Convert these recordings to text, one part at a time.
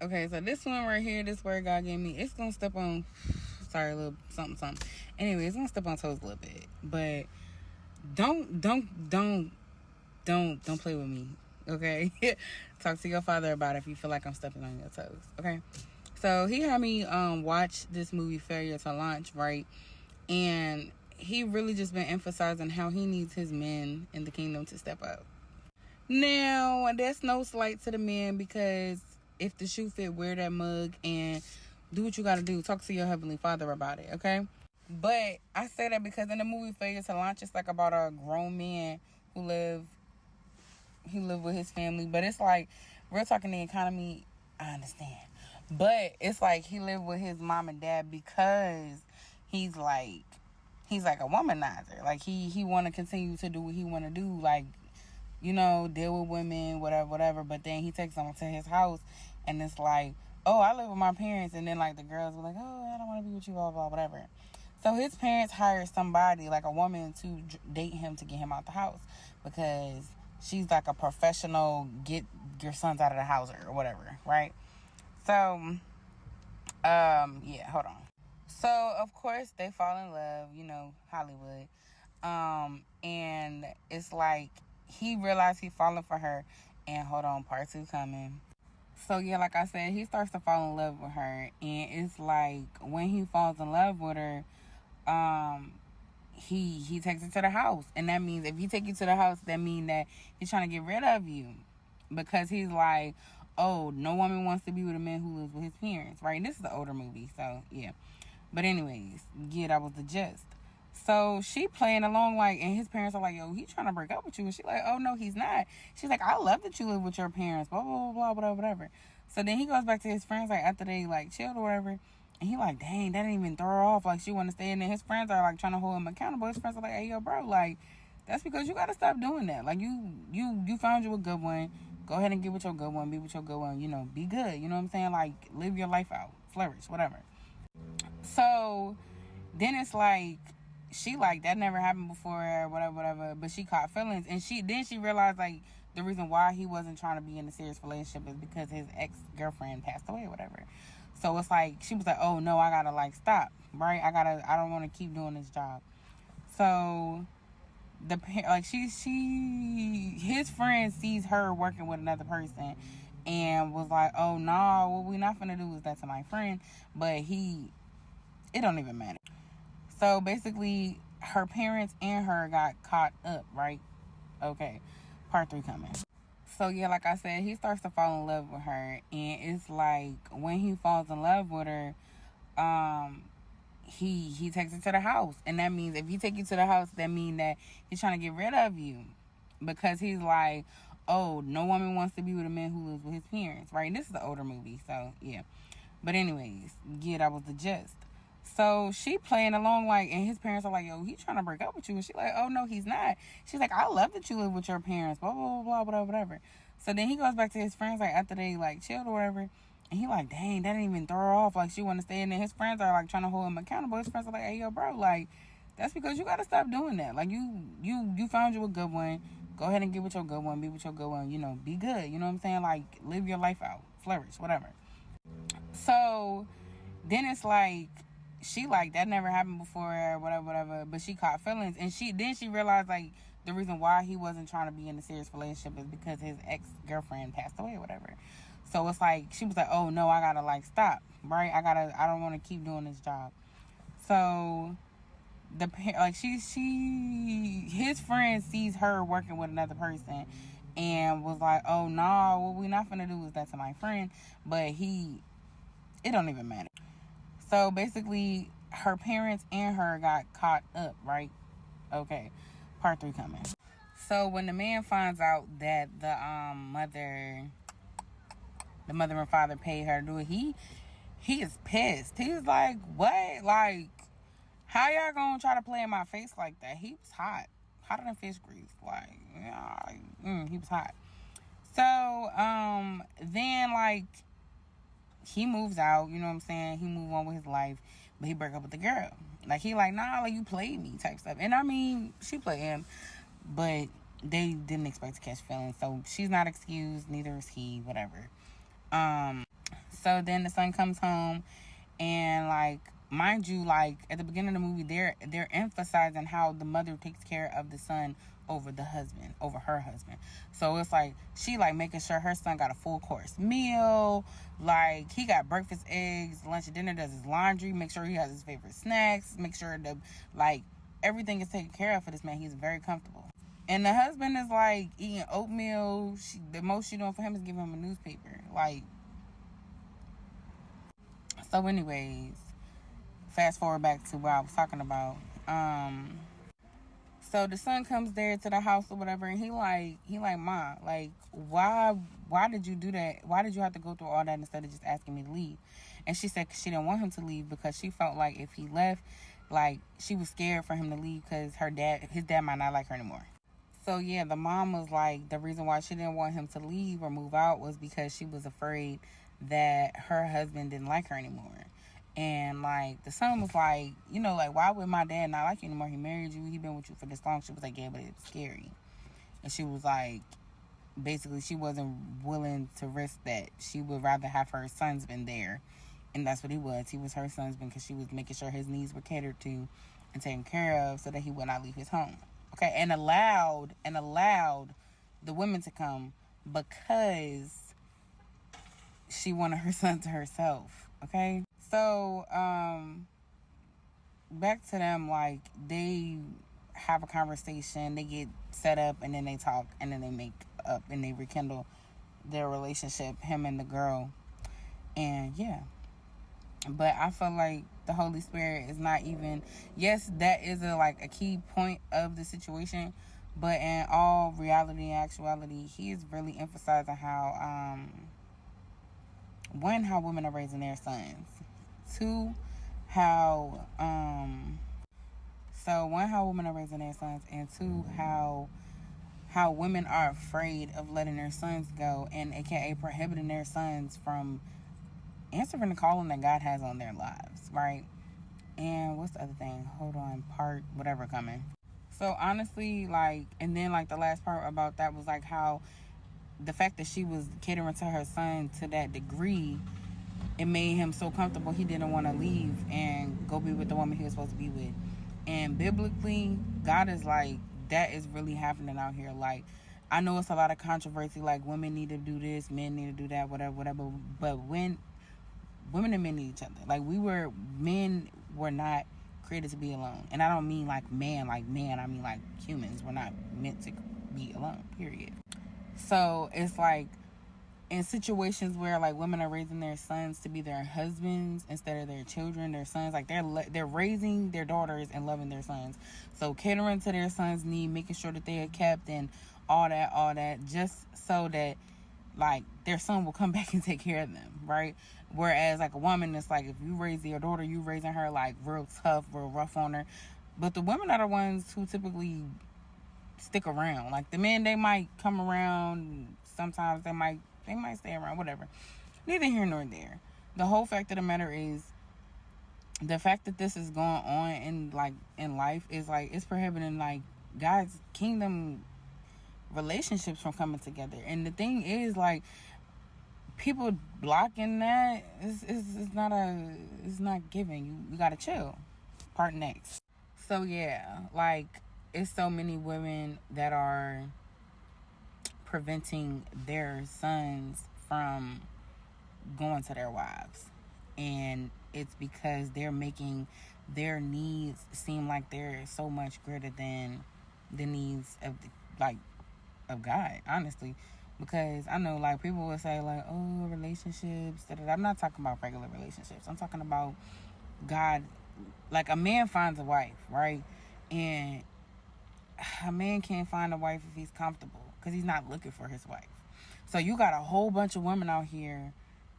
Okay, so this one right here, this word God gave me, it's gonna step on, sorry, a little something. Anyway, it's gonna step on toes a little bit, but don't play with me, okay? Talk to your father about it if you feel like I'm stepping on your toes, okay? So he had me watch this movie Failure to Launch, right? And he really just been emphasizing how he needs his men in the kingdom to step up. Now, there's no slight to the men, because if the shoe fit, wear that mug and do what you got to do. Talk to your heavenly father about it, okay? But I say that because in the movie Failure to Launch, it's like about a grown man who live with his family. But it's like, we're talking the economy, I understand. But it's like he lived with his mom and dad because he's like a womanizer. Like he want to continue to do what he want to do, like, you know, deal with women, whatever. But then he takes them to his house, and it's like, oh, I live with my parents, and then like the girls were like, oh, I don't want to be with you, blah blah whatever. So his parents hired somebody, like a woman, to date him to get him out the house, because she's like a professional, get your sons out of the house or whatever, right? So, yeah, hold on. So, of course, they fall in love, you know, Hollywood. And it's like, he realized he falling for her, and hold on, part 2 coming. So, yeah, like I said, he starts to fall in love with her, and it's like, when he falls in love with her, he takes her to the house. And that means, if he take you to the house, that means that he's trying to get rid of you, because he's like, oh, no woman wants to be with a man who lives with his parents, right? And this is an older movie, so yeah. But anyways, yeah, that was the gist. So she playing along, like, and his parents are like, yo, he trying to break up with you. And she like, oh, no, he's not. She's like, I love that you live with your parents, blah, blah, blah, blah, whatever. So then he goes back to his friends, like, after they, like, chilled or whatever. And he like, dang, that didn't even throw her off. Like, she want to stay in there. His friends are, like, trying to hold him accountable. His friends are like, hey, yo, bro, like, that's because you got to stop doing that. Like, you found you a good one. Go ahead and get with your good one. Be with your good one. You know, be good. You know what I'm saying? Like, live your life out. Flourish, whatever. So then it's like, she like, that never happened before, whatever. But she caught feelings. And she realized, like, the reason why he wasn't trying to be in a serious relationship is because his ex-girlfriend passed away or whatever. So it's like, she was like, oh, no, I gotta, like, stop, right? I don't want to keep doing this job. So his friend sees her working with another person and was like, oh no, what we not finna do is that to my friend. But it don't even matter. So basically, her parents and her got caught up, right? Okay, part 3 coming. So yeah, like I said, he starts to fall in love with her, and it's like, when he falls in love with her, he takes her to the house. And that means, if he take you to the house, that means that he's trying to get rid of you, because he's like, oh, no woman wants to be with a man who lives with his parents, right? And this is an older movie, so yeah. But anyways, yeah, that was the gist. So she playing along, like, and his parents are like, yo, he trying to break up with you. And she like, oh, no, he's not. She's like, I love that you live with your parents, blah, blah, blah, blah, whatever. So then he goes back to his friends, like, after they, like, chilled or whatever. And he like, dang, that didn't even throw her off. Like, she want to stay in there. His friends are, like, trying to hold him accountable. His friends are like, hey, yo, bro, like, that's because you got to stop doing that. Like, you found you a good one. Go ahead and get with your good one. Be with your good one. You know, be good. You know what I'm saying? Like, live your life out. Flourish, whatever. So then it's like, she like, that never happened before, whatever. But she caught feelings. And she realized, like, the reason why he wasn't trying to be in a serious relationship is because his ex-girlfriend passed away or whatever. So it's like, she was like, oh, no, I gotta, like, stop, right? I don't want to keep doing this job. So his friend sees her working with another person and was like, oh, no, what we not finna do is that to my friend. But it don't even matter. So basically, her parents and her got caught up, right? Okay, part 3 coming. So when the man finds out that the mother and father paid her to do it, he is pissed. He's like, what? Like, how y'all gonna try to play in my face like that? He was hot. Hotter than fish grease. Like, yeah, he was hot. So, then, like, he moves out, you know what I'm saying? He move on with his life, but he break up with the girl. Like, he like, nah, like, you played me type stuff. And I mean, she played him, but they didn't expect to catch feelings. So she's not excused, neither is he, whatever. So then the son comes home, and like, mind you, like at the beginning of the movie, they're emphasizing how the mother takes care of the son over her husband. So it's like she like making sure her son got a full course meal, like he got breakfast, eggs, lunch and dinner, does his laundry, make sure he has his favorite snacks, make sure that like everything is taken care of for this man. He's very comfortable. And the husband is like eating oatmeal. The most she doing for him is giving him a newspaper. Like, so anyways, fast forward back to what I was talking about. So the son comes there to the house or whatever, and he like, Ma, like, why did you do that? Why did you have to go through all that instead of just asking me to leave? And she said she didn't want him to leave because she felt like if he left, like, she was scared for him to leave because his dad might not like her anymore. So yeah, the mom was like, the reason why she didn't want him to leave or move out was because she was afraid that her husband didn't like her anymore. And like the son was like, you know, like, why would my dad not like you anymore? He married you, he been with you for this long. She was like, yeah, but it's scary. And she was like, basically she wasn't willing to risk that. She would rather have her son's been there. And that's what he was. He was her son's been, because she was making sure his needs were catered to and taken care of so that he would not leave his home. Okay, and allowed the women to come because she wanted her son to herself. Okay, so back to them, like, they have a conversation, they get set up, and then they talk, and then they make up, and they rekindle their relationship, him and the girl. And yeah, but I feel like the Holy Spirit is not even, yes, that is a key point of the situation, but in all reality and actuality, he is really emphasizing how one, how women are raising their sons. Two, how how women are raising their sons, and two, how women are afraid of letting their sons go, and aka prohibiting their sons from answering the calling that God has on their lives, right? And what's the other thing? Hold on, part whatever coming. So honestly, like, and then like the last part about that was like how the fact that she was catering to her son to that degree, it made him so comfortable he didn't want to leave and go be with the woman he was supposed to be with. And biblically, God is like, that is really happening out here. Like, I know it's a lot of controversy, like women need to do this, men need to do that, whatever, but when women and men need each other. Like, men were not created to be alone. And I don't mean like man, I mean like humans were not meant to be alone, period. So it's like in situations where like women are raising their sons to be their husbands instead of their children, their sons, like they're raising their daughters and loving their sons. So catering to their sons' need, making sure that they are kept and all that, just so that like their son will come back and take care of them, right? Whereas like a woman, it's like if you raise your daughter, you raising her like real tough, real rough on her. But the women are the ones who typically stick around. Like the men, they might come around, sometimes they might stay around, whatever. Neither here nor there. The whole fact of the matter is, the fact that this is going on in life is like, it's prohibiting like God's kingdom relationships from coming together. And the thing is, like, people blocking that is not giving. You gotta chill. Part next. So yeah, like, it's so many women that are preventing their sons from going to their wives, and it's because they're making their needs seem like they're so much greater than the needs of of God, honestly. Because I know, like, people will say like, oh, relationships, I'm not talking about regular relationships. I'm talking about God. Like, a man finds a wife, right? And a man can't find a wife if he's comfortable, because he's not looking for his wife. So you got a whole bunch of women out here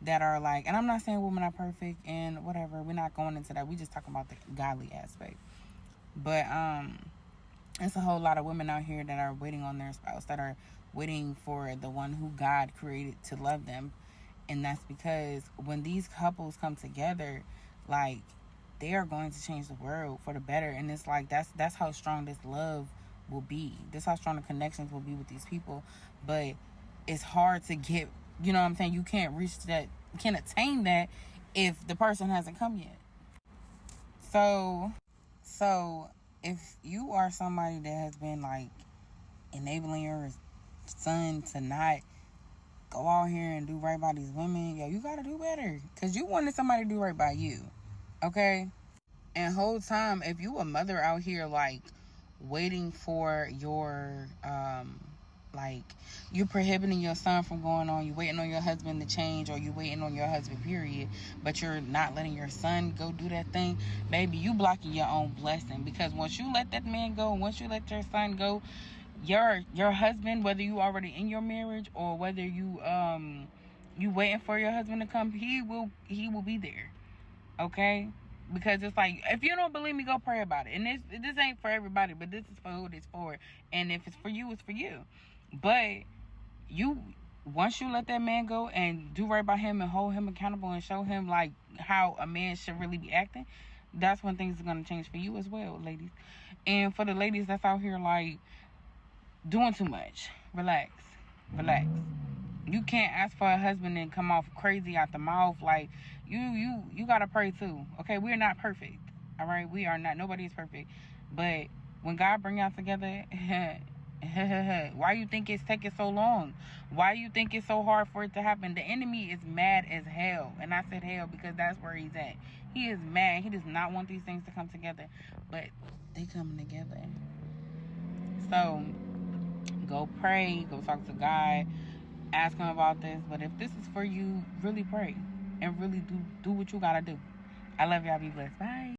that are like, and I'm not saying women are perfect and whatever, we're not going into that, we just talking about the godly aspect. But it's a whole lot of women out here that are waiting on their spouse, that are waiting for the one who God created to love them. And that's because when these couples come together, like, they are going to change the world for the better. And it's like, that's how strong this love will be. That's how strong the connections will be with these people. But it's hard to get, you know what I'm saying? You can't reach that can attain that if the person hasn't come yet. So if you are somebody that has been like enabling your son to not go out here and do right by these women, yo, you gotta do better, because you wanted somebody to do right by you, okay? And whole time, if you a mother out here like waiting for your like you prohibiting your son from going on, you waiting on your husband to change, or you waiting on your husband period, but you're not letting your son go do that thing, baby, you blocking your own blessing. Because once you let that man go, once you let your son go, your husband, whether you already in your marriage or whether you waiting for your husband to come, he will be there, okay? Because it's like, if you don't believe me, go pray about it. And this ain't for everybody, but this is for who it's for. And if it's for you, it's for you. But once you let that man go and do right by him and hold him accountable and show him like how a man should really be acting, that's when things are going to change for you as well, ladies. And for the ladies that's out here like doing too much, relax. You can't ask for a husband and come off crazy out the mouth. Like, you gotta pray too, okay? We're not perfect, all right? We are not. Nobody is perfect. But when God bring y'all together, why you think it's taking so long? Why you think it's so hard for it to happen? The enemy is mad as hell. And I said hell because that's where he's at. He is mad. He does not want these things to come together. But they coming together. So go pray. Go talk to God. Ask him about this. But if this is for you, really pray and really do what you gotta do. I love y'all. Be blessed. Bye.